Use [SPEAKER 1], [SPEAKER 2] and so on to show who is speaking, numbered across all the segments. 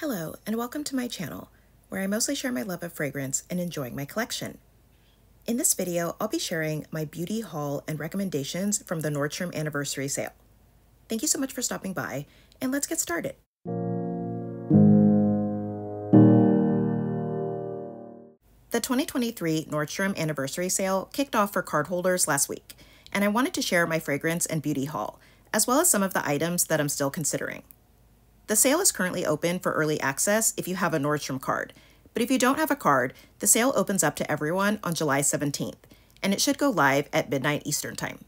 [SPEAKER 1] Hello, and welcome to my channel, where I mostly share my love of fragrance and enjoying my collection. In this video, I'll be sharing my beauty haul and recommendations from the Nordstrom anniversary sale. Thank you so much for stopping by, and let's get started. The 2023 Nordstrom anniversary sale kicked off for cardholders last week, and I wanted to share my fragrance and beauty haul, as well as some of the items that I'm still considering. The sale is currently open for early access if you have a Nordstrom card, but if you don't have a card, the sale opens up to everyone on July 17th, and it should go live at midnight Eastern Time.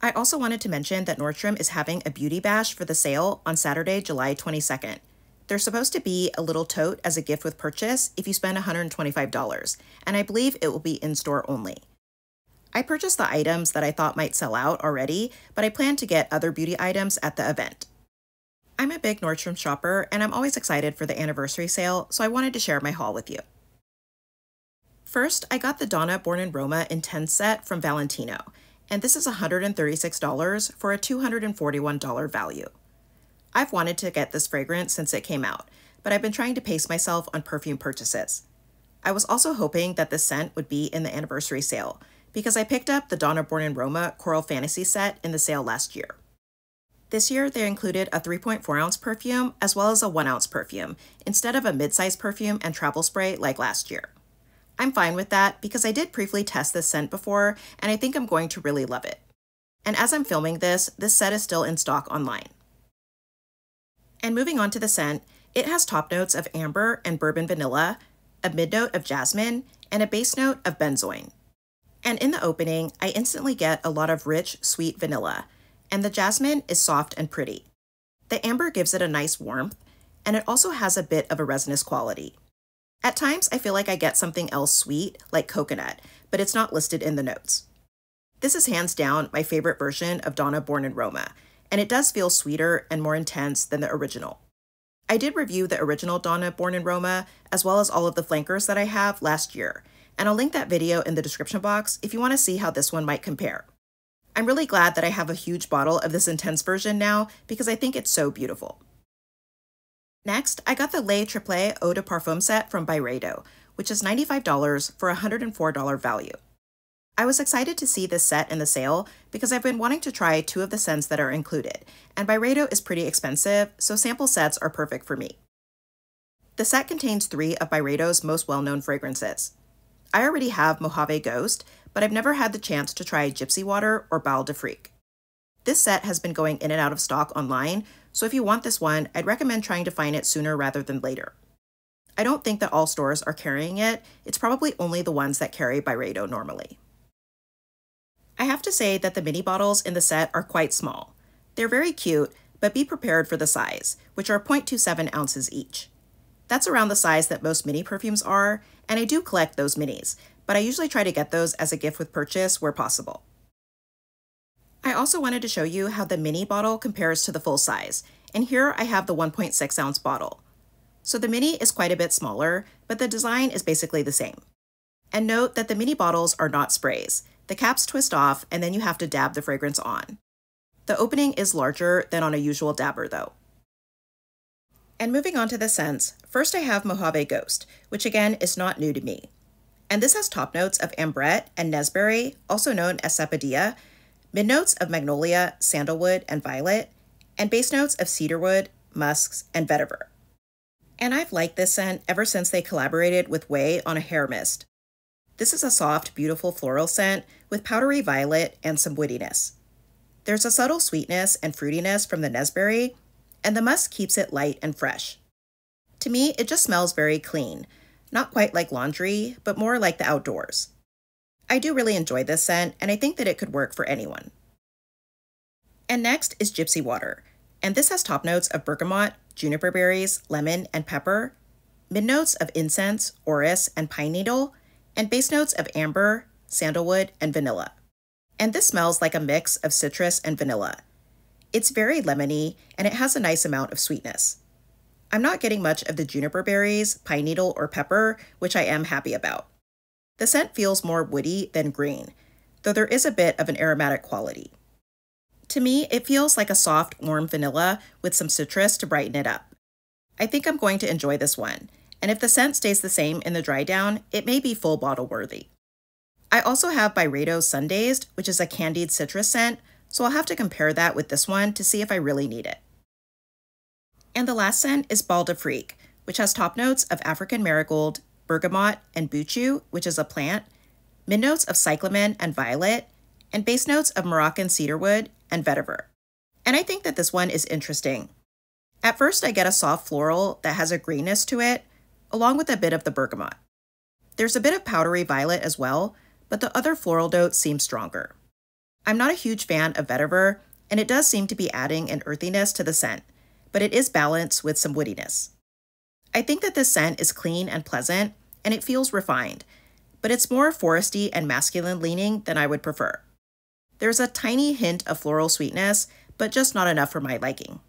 [SPEAKER 1] I also wanted to mention that Nordstrom is having a beauty bash for the sale on Saturday, July 22nd. There's supposed to be a little tote as a gift with purchase if you spend $125, and I believe it will be in-store only. I purchased the items that I thought might sell out already, but I plan to get other beauty items at the event. I'm a big Nordstrom shopper, and I'm always excited for the anniversary sale, so I wanted to share my haul with you. First, I got the Donna Born in Roma Intense set from Valentino, and this is $136 for a $241 value. I've wanted to get this fragrance since it came out, but I've been trying to pace myself on perfume purchases. I was also hoping that this scent would be in the anniversary sale, because I picked up the Donna Born in Roma Coral Fantasy set in the sale last year. This year, they included a 3.4-ounce perfume as well as a 1-ounce perfume, instead of a mid-size perfume and travel spray like last year. I'm fine with that because I did briefly test this scent before, and I think I'm going to really love it. And as I'm filming this set is still in stock online. And moving on to the scent, it has top notes of amber and bourbon vanilla, a mid-note of jasmine, and a base note of benzoin. And in the opening, I instantly get a lot of rich, sweet vanilla, and the jasmine is soft and pretty. The amber gives it a nice warmth, and it also has a bit of a resinous quality. At times, I feel like I get something else sweet, like coconut, but it's not listed in the notes. This is hands down my favorite version of Donna Born in Roma, and it does feel sweeter and more intense than the original. I did review the original Donna Born in Roma, as well as all of the flankers that I have last year, and I'll link that video in the description box if you want to see how this one might compare. I'm really glad that I have a huge bottle of this intense version now because I think it's so beautiful. Next, I got the Les Triplés Eau de Parfum set from Byredo, which is $95 for a $104 value. I was excited to see this set in the sale because I've been wanting to try two of the scents that are included, and Byredo is pretty expensive, so sample sets are perfect for me. The set contains 3 of Byredo's most well-known fragrances. I already have Mojave Ghost, but I've never had the chance to try Gypsy Water or Bal. This set has been going in and out of stock online, so if you want this one, I'd recommend trying to find it sooner rather than later. I don't think that all stores are carrying it. It's probably only the ones that carry Byredo normally. I have to say that the mini bottles in the set are quite small. They're very cute, but be prepared for the size, which are 0.27 ounces each. That's around the size that most mini perfumes are, and I do collect those minis, but I usually try to get those as a gift with purchase where possible. I also wanted to show you how the mini bottle compares to the full size, and here I have the 1.6 ounce bottle. So the mini is quite a bit smaller, but the design is basically the same. And note that the mini bottles are not sprays. The caps twist off, and then you have to dab the fragrance on. The opening is larger than on a usual dabber though. And moving on to the scents, first I have Mojave Ghost, which again is not new to me. And this has top notes of ambrette and nesberry, also known as sapodilla, mid notes of magnolia, sandalwood, and violet, and base notes of cedarwood, musks, and vetiver. And I've liked this scent ever since they collaborated with Ouai on a hair mist. This is a soft, beautiful floral scent with powdery violet and some woodiness. There's a subtle sweetness and fruitiness from the nesberry, and the musk keeps it light and fresh. To me, it just smells very clean. Not quite like laundry, but more like the outdoors. I do really enjoy this scent, and I think that it could work for anyone. And next is Gypsy Water, and this has top notes of bergamot, juniper berries, lemon, and pepper, mid notes of incense, orris, and pine needle, and base notes of amber, sandalwood, and vanilla. And this smells like a mix of citrus and vanilla. It's very lemony, and it has a nice amount of sweetness. I'm not getting much of the juniper berries, pine needle, or pepper, which I am happy about. The scent feels more woody than green, though there is a bit of an aromatic quality. To me, it feels like a soft, warm vanilla with some citrus to brighten it up. I think I'm going to enjoy this one, and if the scent stays the same in the dry down, it may be full bottle worthy. I also have Byredo Sundazed, which is a candied citrus scent, so I'll have to compare that with this one to see if I really need it. And the last scent is Bal d'Afrique, which has top notes of African marigold, bergamot, and buchu, which is a plant, mid notes of cyclamen and violet, and base notes of Moroccan cedarwood and vetiver. And I think that this one is interesting. At first, I get a soft floral that has a greenness to it, along with a bit of the bergamot. There's a bit of powdery violet as well, but the other floral notes seem stronger. I'm not a huge fan of vetiver, and it does seem to be adding an earthiness to the scent, but it is balanced with some woodiness. I think that this scent is clean and pleasant, and it feels refined, but it's more foresty and masculine leaning than I would prefer. There's a tiny hint of floral sweetness, but just not enough for my liking.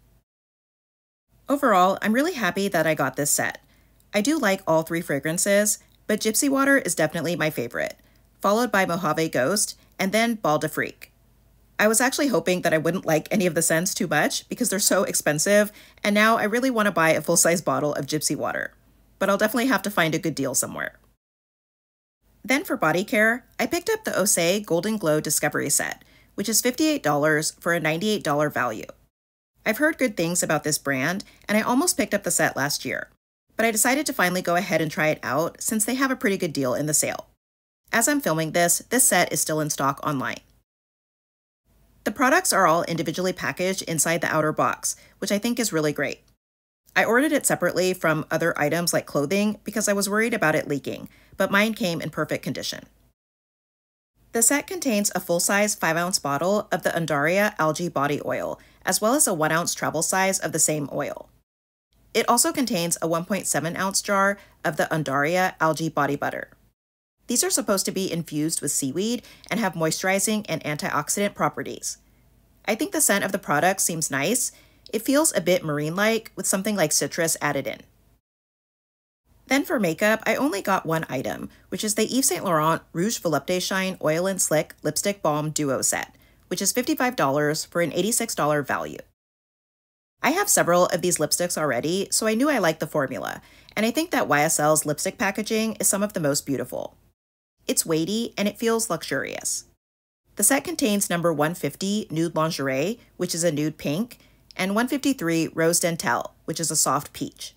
[SPEAKER 1] Overall, I'm really happy that I got this set. I do like all three fragrances, but Gypsy Water is definitely my favorite, followed by Mojave Ghost, and then Bal d'Afrique. I was actually hoping that I wouldn't like any of the scents too much because they're so expensive, and now I really want to buy a full-size bottle of Gypsy Water, but I'll definitely have to find a good deal somewhere. Then for body care, I picked up the Osea Golden Glow Discovery Set, which is $58 for a $98 value. I've heard good things about this brand, and I almost picked up the set last year, but I decided to finally go ahead and try it out since they have a pretty good deal in the sale. As I'm filming this set is still in stock online. The products are all individually packaged inside the outer box, which I think is really great. I ordered it separately from other items like clothing because I was worried about it leaking, but mine came in perfect condition. The set contains a full-size 5-ounce bottle of the Undaria Algae Body Oil, as well as a 1-ounce travel size of the same oil. It also contains a 1.7-ounce jar of the Undaria Algae Body Butter. These are supposed to be infused with seaweed and have moisturizing and antioxidant properties. I think the scent of the product seems nice. It feels a bit marine-like with something like citrus added in. Then for makeup, I only got one item, which is the Yves Saint Laurent Rouge Volupte Shine Oil and Slick Lipstick Balm Duo Set, which is $55 for an $86 value. I have several of these lipsticks already, so I knew I liked the formula, and I think that YSL's lipstick packaging is some of the most beautiful. It's weighty and it feels luxurious. The set contains number 150 Nude Lingerie, which is a nude pink, and 153 Rose Dentelle, which is a soft peach.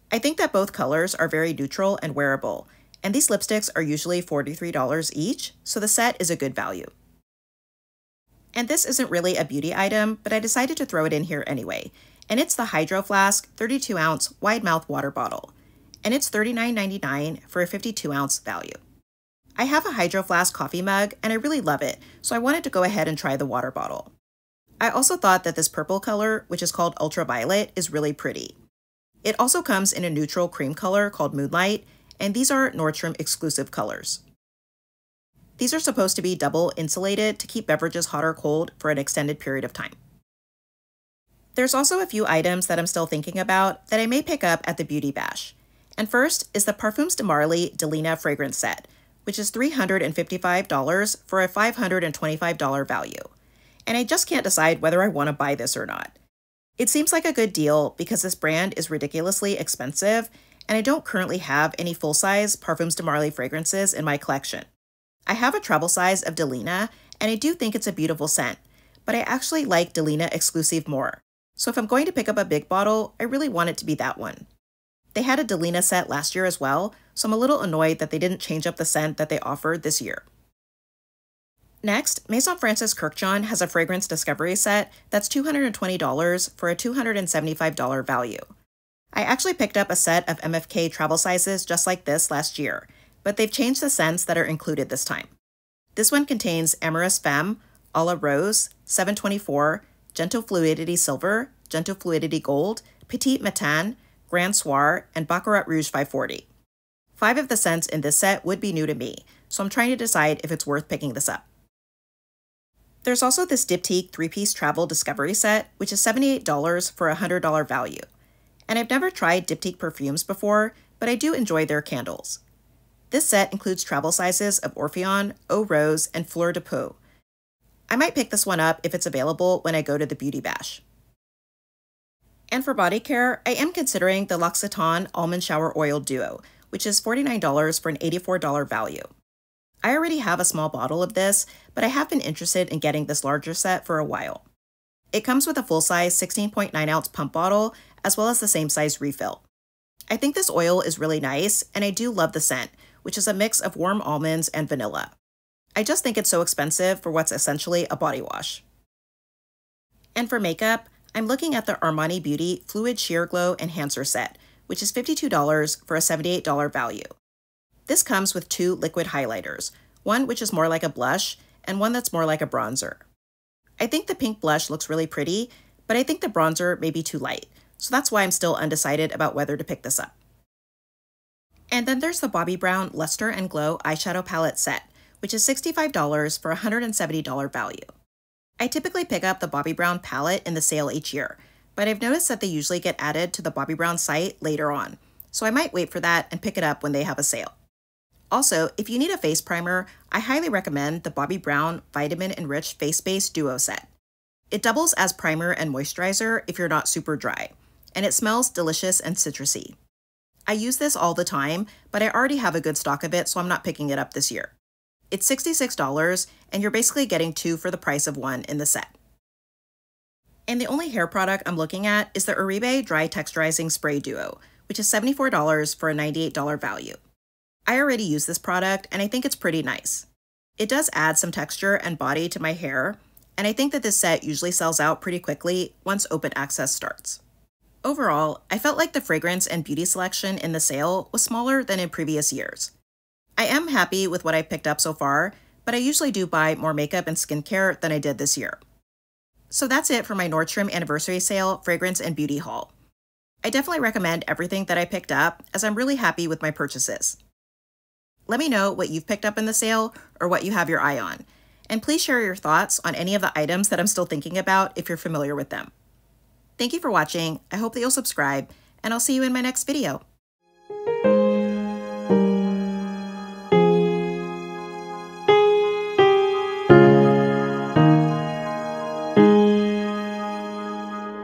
[SPEAKER 1] I think that both colors are very neutral and wearable, and these lipsticks are usually $43 each, so the set is a good value. And this isn't really a beauty item, but I decided to throw it in here anyway, and it's the Hydro Flask 32-ounce wide mouth water bottle, and it's $39.99 for a 52-ounce value. I have a Hydro Flask coffee mug, and I really love it, so I wanted to go ahead and try the water bottle. I also thought that this purple color, which is called Ultraviolet, is really pretty. It also comes in a neutral cream color called Moonlight, and these are Nordstrom exclusive colors. These are supposed to be double insulated to keep beverages hot or cold for an extended period of time. There's also a few items that I'm still thinking about that I may pick up at the Beauty Bash. And first is the Parfums de Marly Delina fragrance set, which is $355 for a $525 value. And I just can't decide whether I want to buy this or not. It seems like a good deal because this brand is ridiculously expensive, and I don't currently have any full-size Parfums de Marly fragrances in my collection. I have a travel size of Delina, and I do think it's a beautiful scent, but I actually like Delina exclusive more. So if I'm going to pick up a big bottle, I really want it to be that one. They had a Delina set last year as well, so I'm a little annoyed that they didn't change up the scent that they offered this year. Next, Maison Francis Kurkdjian has a fragrance discovery set that's $220 for a $275 value. I actually picked up a set of MFK travel sizes just like this last year, but they've changed the scents that are included this time. This one contains Amorous Femme, A la Rose, 724, Gentle Fluidity Silver, Gentle Fluidity Gold, Petite Matin, Grand Soir, and Baccarat Rouge 540. 5 of the scents in this set would be new to me, so I'm trying to decide if it's worth picking this up. There's also this Diptyque 3-piece travel discovery set, which is $78 for a $100 value. And I've never tried Diptyque perfumes before, but I do enjoy their candles. This set includes travel sizes of Orpheon, Eau Rose, and Fleur de Peau. I might pick this one up if it's available when I go to the Beauty Bash. And for body care, I am considering the L'Occitane Almond Shower Oil Duo, which is $49 for an $84 value. I already have a small bottle of this, but I have been interested in getting this larger set for a while. It comes with a full-size 16.9-ounce pump bottle, as well as the same size refill. I think this oil is really nice, and I do love the scent, which is a mix of warm almonds and vanilla. I just think it's so expensive for what's essentially a body wash. And for makeup, I'm looking at the Armani Beauty Fluid Sheer Glow Enhancer set, which is $52 for a $78 value. This comes with 2 liquid highlighters, one which is more like a blush and one that's more like a bronzer. I think the pink blush looks really pretty, but I think the bronzer may be too light, so that's why I'm still undecided about whether to pick this up. And then there's the Bobbi Brown Luster and Glow Eyeshadow Palette set, which is $65 for a $170 value. I typically pick up the Bobbi Brown palette in the sale each year, but I've noticed that they usually get added to the Bobbi Brown site later on, so I might wait for that and pick it up when they have a sale. Also, if you need a face primer, I highly recommend the Bobbi Brown Vitamin Enriched Face Base Duo set. It doubles as primer and moisturizer if you're not super dry, and it smells delicious and citrusy. I use this all the time, but I already have a good stock of it, so I'm not picking it up this year. It's $66, and you're basically getting 2 for the price of 1 in the set. And the only hair product I'm looking at is the Uribe Dry Texturizing Spray Duo, which is $74 for a $98 value. I already use this product, and I think it's pretty nice. It does add some texture and body to my hair, and I think that this set usually sells out pretty quickly once open access starts. Overall, I felt like the fragrance and beauty selection in the sale was smaller than in previous years. I am happy with what I picked up so far, but I usually do buy more makeup and skincare than I did this year. So that's it for my Nordstrom anniversary sale fragrance and beauty haul. I definitely recommend everything that I picked up, as I'm really happy with my purchases. Let me know what you've picked up in the sale or what you have your eye on, and please share your thoughts on any of the items that I'm still thinking about if you're familiar with them. Thank you for watching. I hope that you'll subscribe, and I'll see you in my next video.